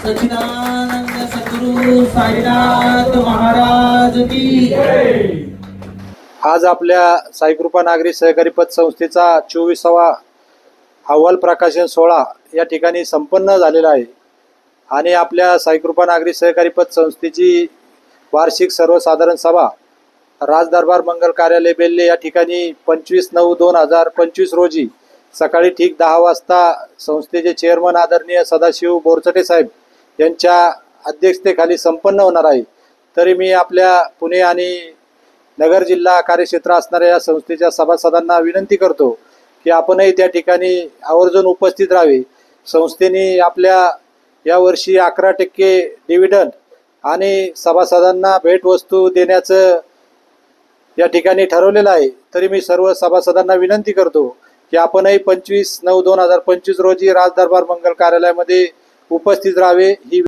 सच्चिदानंद सद्गुरु साईनाथ महाराज की जय। आज आपल्या साईकृपा नागरी सहकारी पतसंस्थेचा 24वा अहवाल प्रकाशन सोहळा या ठिकाणी संपन्न झालेला आहे आणि आपल्या साईकृपा नागरी सहकारी पतसंस्थेची वार्षिक सर्वसाधारण सभा राजदरबार मंगल कार्यालय बेल्ले या ठिकाणी 25/9/2025 रोजी सकाळी ठीक 10 वाजता संस्थेचे चेअरमन आदरणीय सदाशिव बोरचटे साहेब यांच्या अध्यक्षतेखाली संपन्न होणार आहे। तरी मी आपल्या पुणे आणि नगर जिल्हा कार्यक्षेत्र असणाऱ्या या संस्थेच्या सभासदांना विनंती करतो की आपणही त्या ठिकाणी आवर्जून उपस्थित राहावे। संस्थेने आपल्या यावर्षी 11% डिव्हिडंड आणि सभासदांना भेटवस्तू देण्याचं या ठिकाणी ठरवलेलं आहे। तरी मी सर्व सभासदांना विनंती करतो की आपणही 25/9/2025 रोजी राजदरबार मंगल कार्यालयामध्ये उपस्थित राहावे। ही